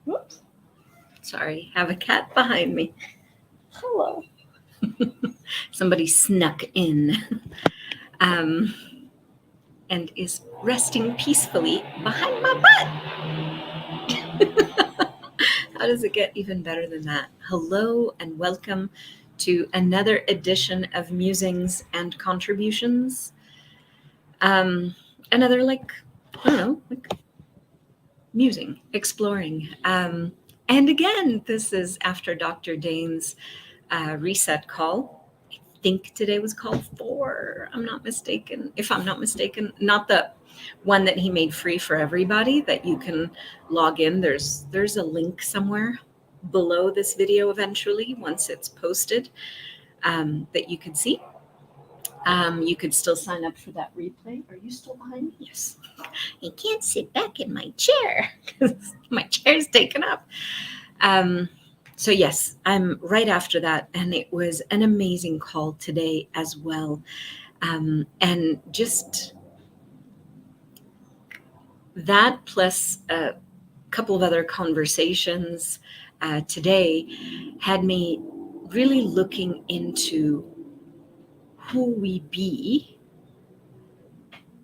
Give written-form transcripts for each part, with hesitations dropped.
Whoops. Sorry, have a cat behind me. Hello. Somebody snuck in um, and is resting peacefully behind my butt. How does it get even better than that? Hello and welcome to another edition of Musings and Contributions. Um, Another, I don't know, musing, exploring. And again, this is after Dr. Dain's reset call. I think today was call 4. I'm not mistaken. If I'm not mistaken, not the one that he made free for everybody that you can log in. There's a link somewhere below this video eventually once it's posted that you can see. You could still sign up for that replay. Are you still behind me? Yes. I can't sit back in my chair because my chair's taken up. So yes, I'm right after that, and it was an amazing call today as well. And just that plus a couple of other conversations today had me really looking into who we be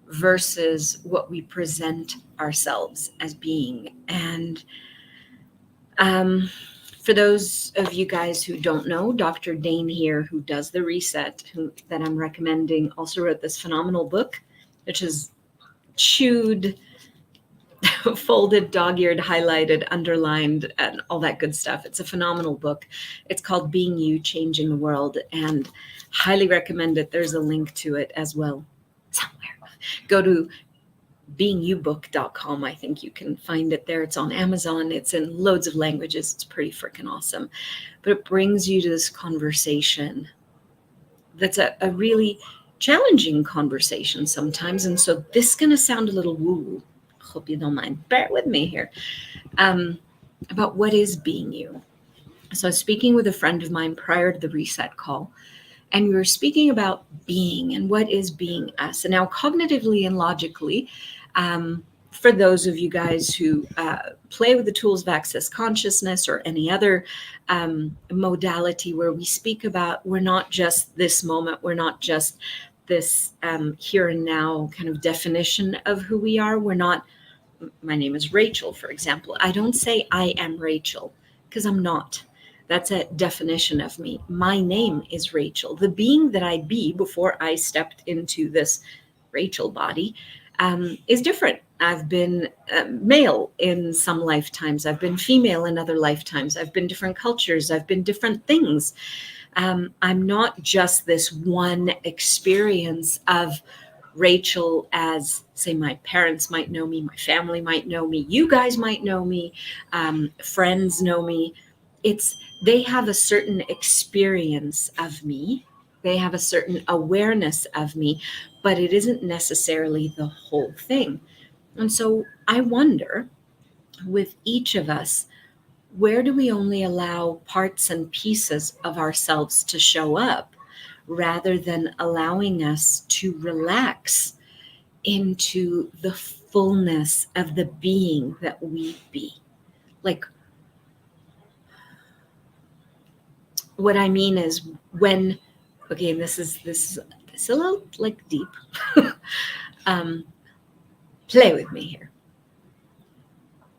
versus what we present ourselves as being. And for those of you guys who don't know, Dr. Dain Heer, who does the reset, that I'm recommending, also wrote this phenomenal book, which is chewed, folded, dog-eared, highlighted, underlined, and all that good stuff. It's a phenomenal book. It's called Being You, Changing the World, and highly recommend it. There's a link to it as well somewhere. Go to beingyoubook.com. I think you can find it there. It's on Amazon. It's in loads of languages. It's pretty freaking awesome. But it brings you to this conversation that's a really challenging conversation sometimes. And so this is going to sound a little woo-woo. Hope you don't mind. Bear with me here. About what is being you. So I was speaking with a friend of mine prior to the reset call, and we were speaking about being and what is being us. And now cognitively and logically, for those of you guys who play with the tools of access consciousness or any other modality where we speak about we're not just this moment, we're not just this here and now kind of definition of who we are. We're not, my name is Rachel, for example. I don't say I am Rachel because I'm not. That's a definition of me. My name is Rachel. The being that I be before I stepped into this Rachel body is different. I've been male in some lifetimes. I've been female in other lifetimes. I've been different cultures. I've been different things. I'm not just this one experience of Rachel as, say, my parents might know me, my family might know me, you guys might know me, friends know me. They have a certain experience of me. They have a certain awareness of me, but it isn't necessarily the whole thing. And so I wonder, with each of us, where do we only allow parts and pieces of ourselves to show up rather than allowing us to relax into the fullness of the being that we be? Like, what I mean is when, okay, this is a little like deep. um, Play with me here.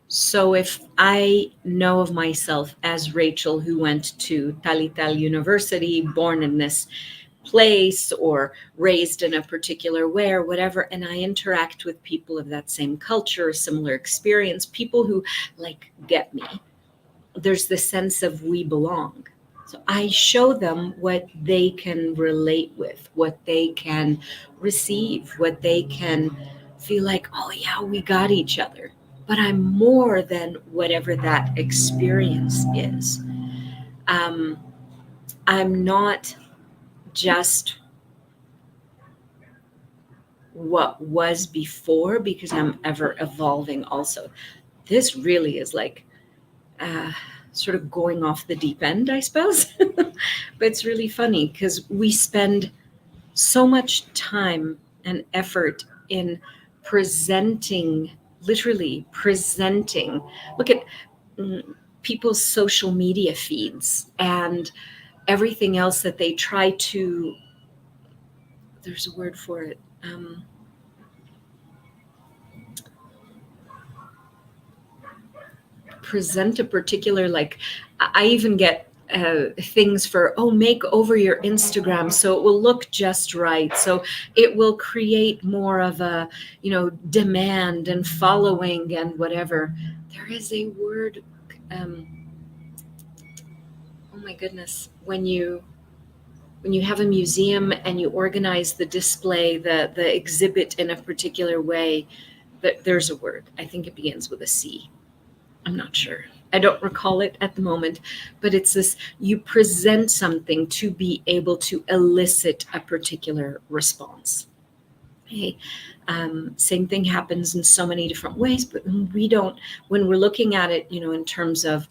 So if I know of myself as Rachel who went to tal y tal university, born in this place or raised in a particular way or whatever, and I interact with people of that same culture, similar experience, people who like get me, there's this sense of we belong. So I show them what they can relate with, what they can receive, what they can feel like, oh yeah, we got each other. But I'm more than whatever that experience is. Um, I'm not just what was before because I'm ever evolving also. This really is like uh, sort of going off the deep end, I suppose. But it's really funny because we spend so much time and effort in presenting, literally presenting. Look at people's social media feeds and everything else that they try to, there's a word for it, present a particular, like, I even get things for, make over your Instagram so it will look just right, so it will create more of a, demand and following and whatever. There is a word, oh my goodness, when you have a museum and you organize the display, the exhibit in a particular way, there's a word. I think it begins with a C. I'm not sure. I don't recall it at the moment, but it's this, you present something to be able to elicit a particular response. Okay. Same thing happens in so many different ways, but when we're looking at it, in terms of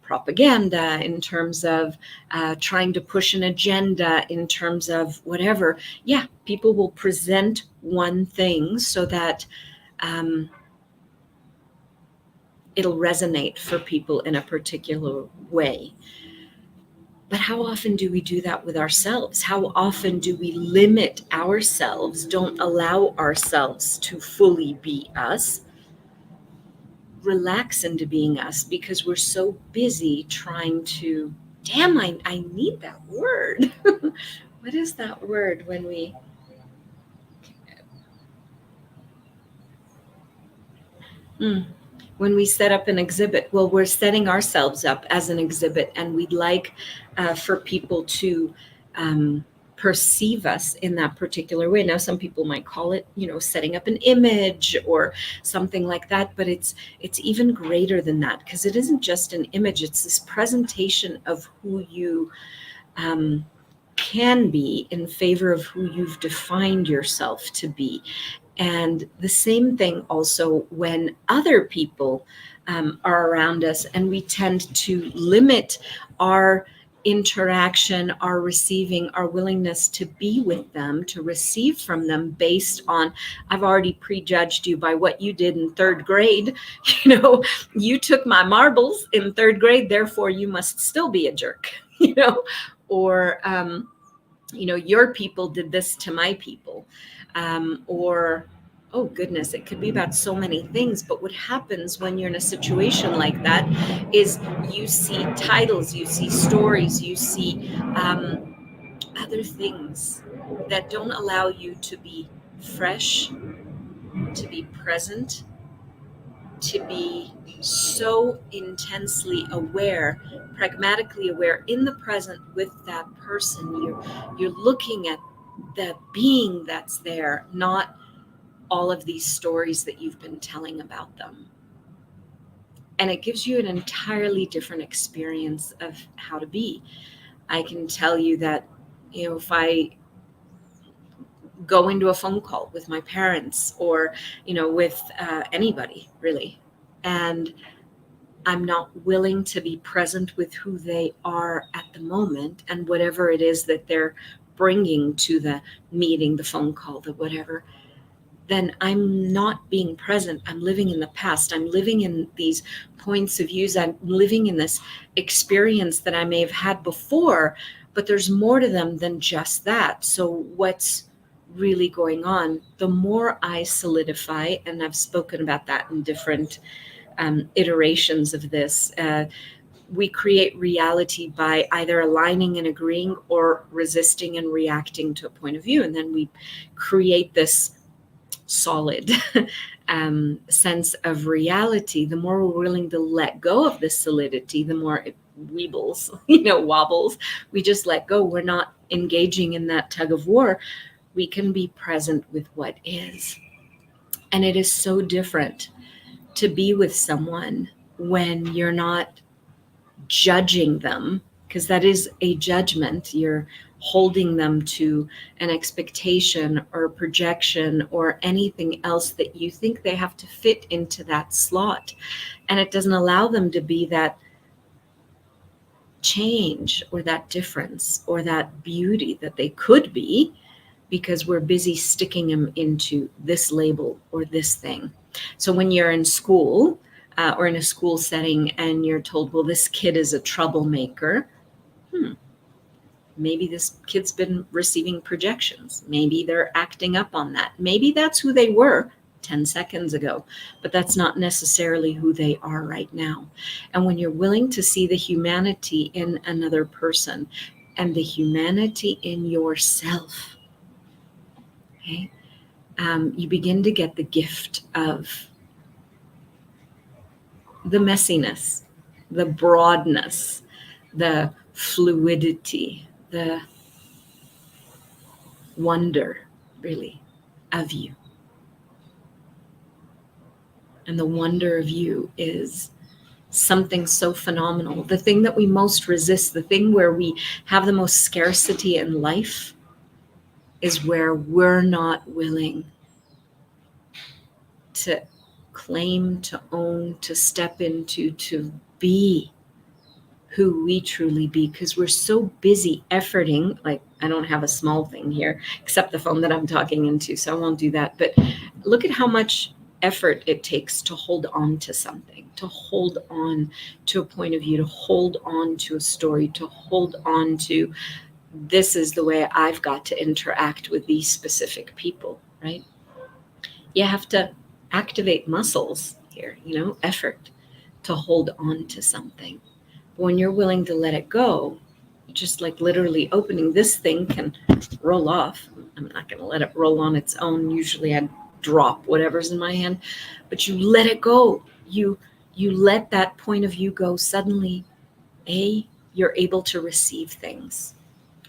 propaganda, in terms of trying to push an agenda, in terms of whatever, people will present one thing so that it'll resonate for people in a particular way. But how often do we do that with ourselves? How often do we limit ourselves, don't allow ourselves to fully be us, relax into being us, because we're so busy trying to, I need that word. What is that word when we... When we set up an exhibit, well, we're setting ourselves up as an exhibit, and we'd like for people to perceive us in that particular way. Now, some people might call it, setting up an image or something like that, but it's even greater than that, because it isn't just an image. It's this presentation of who you can be in favor of who you've defined yourself to be. And the same thing also when other people are around us, and we tend to limit our interaction, our receiving, our willingness to be with them, to receive from them based on, I've already prejudged you by what you did in third grade. You took my marbles in third grade, therefore you must still be a jerk, or, your people did this to my people. Or, oh goodness, it could be about so many things. But what happens when you're in a situation like that is you see titles, you see stories, you see other things that don't allow you to be fresh, to be present, to be so intensely aware, pragmatically aware in the present with that person. You're looking at the being that's there, not all of these stories that you've been telling about them. And it gives you an entirely different experience of how to be. I can tell you that, if I go into a phone call with my parents or, with anybody really, and I'm not willing to be present with who they are at the moment and whatever it is that they're bringing to the meeting, the phone call, the whatever, then I'm not being present. I'm living in the past. I'm living in these points of views. I'm living in this experience that I may have had before, but there's more to them than just that. So what's really going on? The more I solidify, and I've spoken about that in different iterations of this, we create reality by either aligning and agreeing or resisting and reacting to a point of view. And then we create this solid sense of reality. The more we're willing to let go of the solidity, the more it wobbles. We just let go. We're not engaging in that tug of war. We can be present with what is. And it is so different to be with someone when you're not judging them, because that is a judgment. You're holding them to an expectation or a projection or anything else that you think they have to fit into that slot. And it doesn't allow them to be that change or that difference or that beauty that they could be, because we're busy sticking them into this label or this thing. So when you're in school, or in a school setting, and you're told, well, this kid is a troublemaker. Maybe this kid's been receiving projections. Maybe they're acting up on that. Maybe that's who they were 10 seconds ago, but that's not necessarily who they are right now. And when you're willing to see the humanity in another person and the humanity in yourself, okay, you begin to get the gift of the messiness, the broadness, the fluidity, the wonder, really, of you. And the wonder of you is something so phenomenal. The thing that we most resist, the thing where we have the most scarcity in life, is where we're not willing to claim, to own, to step into, to be who we truly be, because we're so busy efforting. Like, I don't have a small thing here except the phone that I'm talking into, so I won't do that. But look at how much effort it takes to hold on to something, to hold on to a point of view, to hold on to a story, to hold on to, this is the way I've got to interact with these specific people, right? You have to activate muscles here, effort to hold on to something. But when you're willing to let it go, just like literally opening this thing can roll off. I'm not going to let it roll on its own. Usually I drop whatever's in my hand, but you let it go. You let that point of view go. Suddenly, you're able to receive things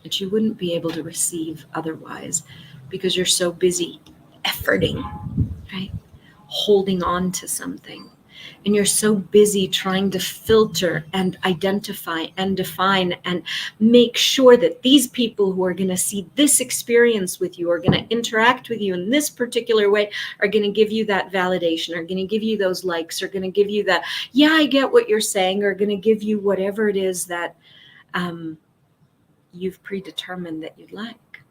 that you wouldn't be able to receive otherwise, because you're so busy efforting, right? Holding on to something. And you're so busy trying to filter and identify and define and make sure that these people who are going to see this experience with you, are going to interact with you in this particular way, are going to give you that validation, are going to give you those likes, are going to give you that, yeah, I get what you're saying, are going to give you whatever it is that you've predetermined that you'd like.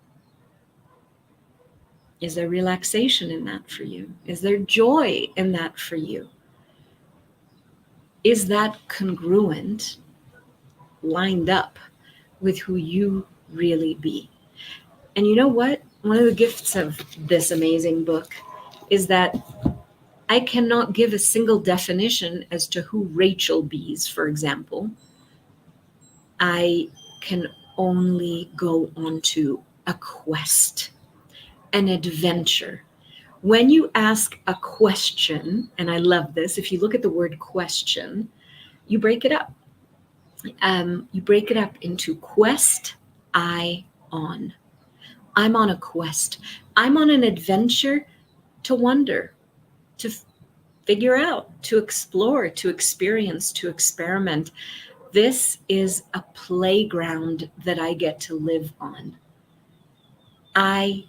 Is there relaxation in that for you? Is there joy in that for you? Is that congruent, lined up with who you really be? And you know what? One of the gifts of this amazing book is that I cannot give a single definition as to who Rachel bees, for example. I can only go onto a quest, an adventure. When you ask a question, and I love this, if you look at the word question, you break it up. You break it up into quest, on. I'm on a quest. I'm on an adventure to wonder, to figure out, to explore, to experience, to experiment. This is a playground that I get to live on. I'm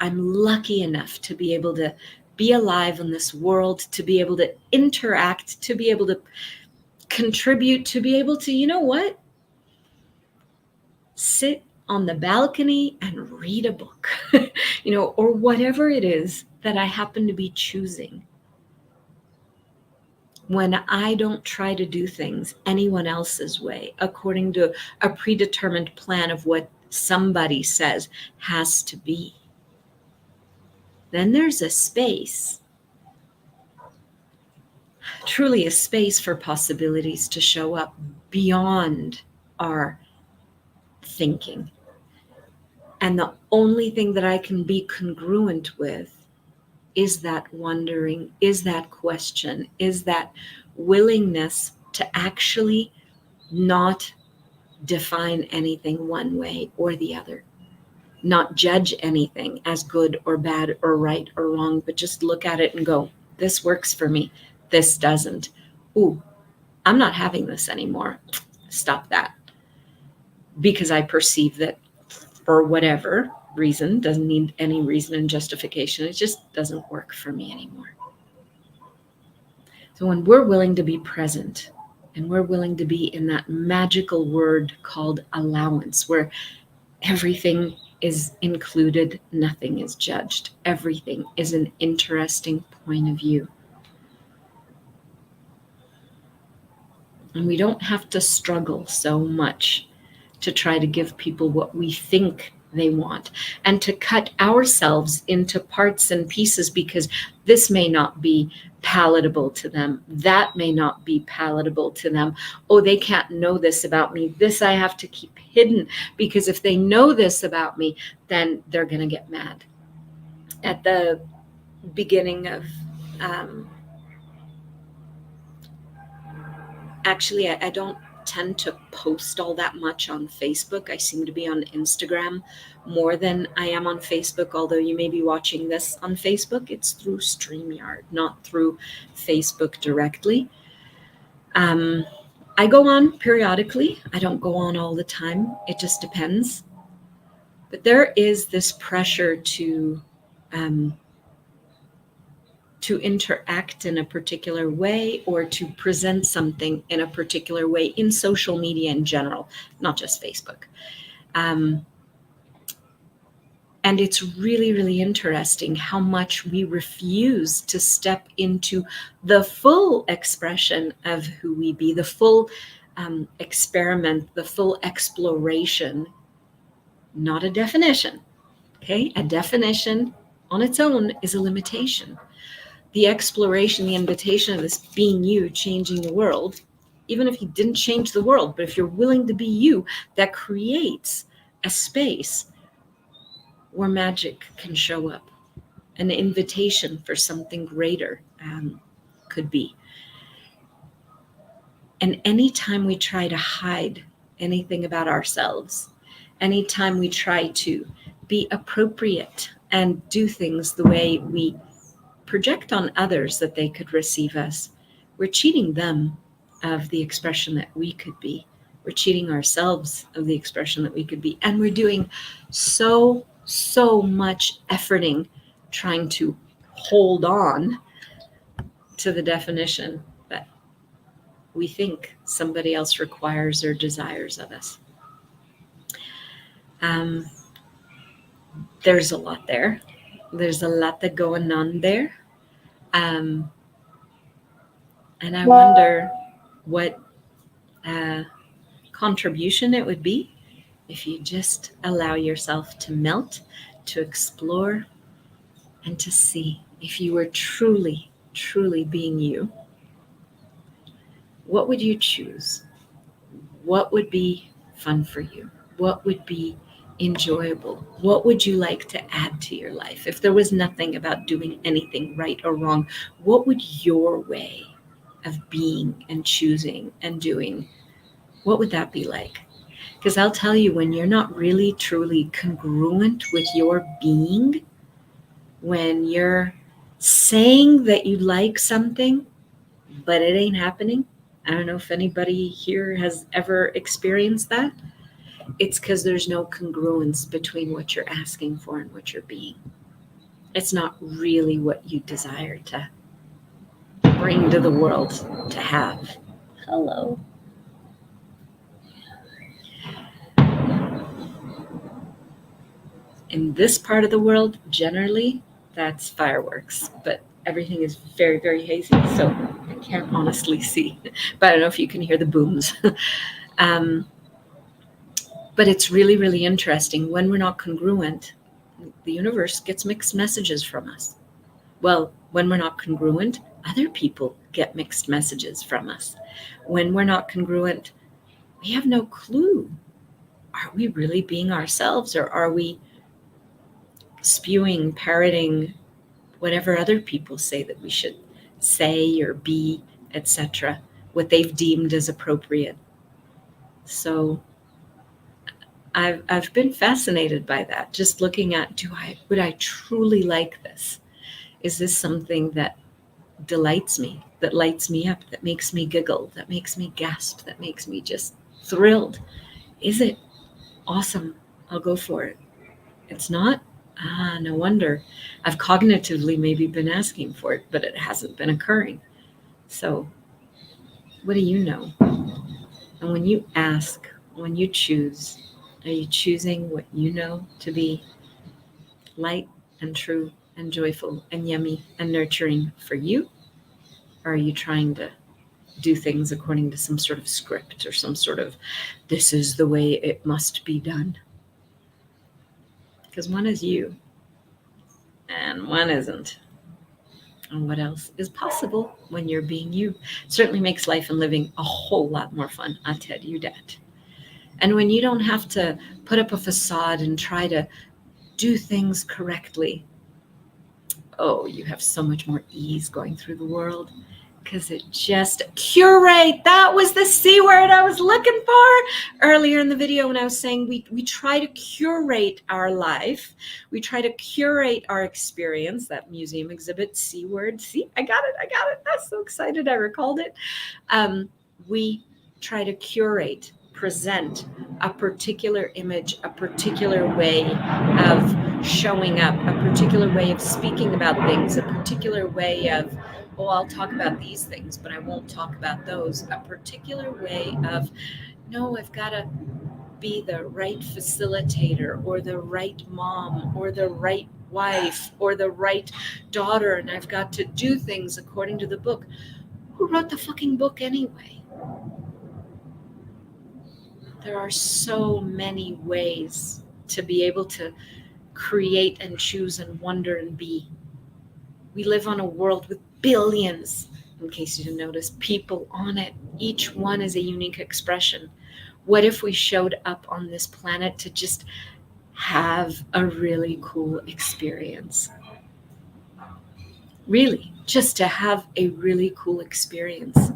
lucky enough to be able to be alive in this world, to be able to interact, to be able to contribute, to be able to, you know what? Sit on the balcony and read a book, or whatever it is that I happen to be choosing. When I don't try to do things anyone else's way, according to a predetermined plan of what somebody says has to be, then there's a space, truly a space for possibilities to show up beyond our thinking. And the only thing that I can be congruent with is that wondering, is that question, is that willingness to actually not define anything one way or the other, not judge anything as good or bad or right or wrong, but just look at it and go, this works for me, this doesn't. Ooh, I'm not having this anymore. Stop that. Because I perceive that for whatever reason, doesn't need any reason and justification, it just doesn't work for me anymore. So when we're willing to be present and we're willing to be in that magical word called allowance, where everything is included, nothing is judged, everything is an interesting point of view, And we don't have to struggle so much to try to give people what we think they want, and to cut ourselves into parts and pieces, because this may not be palatable to them. That may not be palatable to them. Oh, they can't know this about me. This I have to keep hidden, because if they know this about me, then they're going to get mad. At the beginning of, actually, I don't tend to post all that much on Facebook. I seem to be on Instagram more than I am on Facebook, although you may be watching this on Facebook. It's through StreamYard, not through Facebook directly. I go on periodically. I don't go on all the time. It just depends. But there is this pressure to interact in a particular way, or to present something in a particular way in social media in general, not just Facebook. And it's really, really interesting how much we refuse to step into the full expression of who we be, the full experiment, the full exploration, not a definition. Okay, a definition on its own is a limitation. The exploration, the invitation of this being you, changing the world, even if you didn't change the world, but if you're willing to be you, that creates a space where magic can show up. An invitation for something greater could be. And anytime we try to hide anything about ourselves, anytime we try to be appropriate and do things the way we project on others that they could receive us, we're cheating them of the expression that we could be. We're cheating ourselves of the expression that we could be. And we're doing so much efforting trying to hold on to the definition that we think somebody else requires or desires of us. There's a lot there. There's a lot that going on there. And I wonder what contribution it would be if you just allow yourself to melt, to explore, and to see if you were truly, truly being you. What would you choose? What would be fun for you? What would be enjoyable? What would you like to add to your life? If there was nothing about doing anything right or wrong, what would your way of being and choosing and doing, what would that be like? Because I'll tell you, when you're not really truly congruent with your being, when you're saying that you like something, but it ain't happening. I don't know if anybody here has ever experienced that. It's because there's no congruence between what you're asking for and what you're being. It's not really what you desire to bring to the world to have. Hello. In this part of the world, generally, that's fireworks, but everything is very, very hazy, so I can't honestly see. But I don't know if you can hear the booms. But it's really, really interesting. When we're not congruent, the universe gets mixed messages from us. Well, when we're not congruent, other people get mixed messages from us. When we're not congruent, we have no clue. Are we really being ourselves, or are we spewing, parroting whatever other people say that we should say or be, etc., what they've deemed as appropriate? So I've been fascinated by that, just looking at, would I truly like this? Is this something that delights me, that lights me up, that makes me giggle, that makes me gasp, that makes me just thrilled? Is it awesome? I'll go for it. It's not? No wonder. I've cognitively maybe been asking for it, but it hasn't been occurring. So what do you know? And when you ask, when you choose, are you choosing what you know to be light and true and joyful and yummy and nurturing for you? Or are you trying to do things according to some sort of script or some sort of, this is the way it must be done. Because one is you and one isn't. And what else is possible when you're being you? It certainly makes life and living a whole lot more fun, I tell you that. And when you don't have to put up a facade and try to do things correctly, oh, you have so much more ease going through the world. Because it just curate. That was the C word I was looking for earlier in the video when I was saying we try to curate our life. We try to curate our experience. That museum exhibit, C word. See, I got it. I'm so excited I recalled it. We try to curate, present a particular image, a particular way of showing up, a particular way of speaking about things, a particular way of, oh, I'll talk about these things, but I won't talk about those. A particular way of, no, I've got to be the right facilitator or the right mom or the right wife or the right daughter, and I've got to do things according to the book. Who wrote the fucking book anyway? There are so many ways to be able to create and choose and wonder and be. We live on a world with billions, in case you didn't notice, people on it. Each one is a unique expression. What if we showed up on this planet to just have a really cool experience? Really, just to have a really cool experience.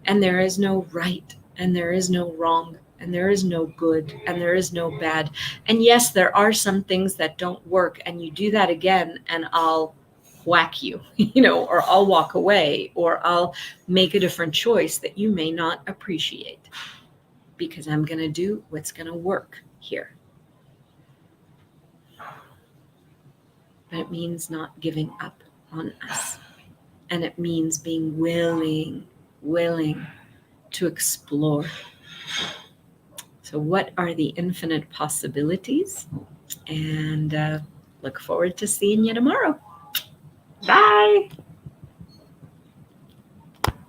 And there is no right, and there is no wrong, and there is no good, and there is no bad. And yes, there are some things that don't work, and you do that again, and I'll whack you, or I'll walk away, or I'll make a different choice that you may not appreciate, because I'm going to do what's going to work here. But it means not giving up on us. And it means being willing to explore. So what are the infinite possibilities? And look forward to seeing you tomorrow. Bye.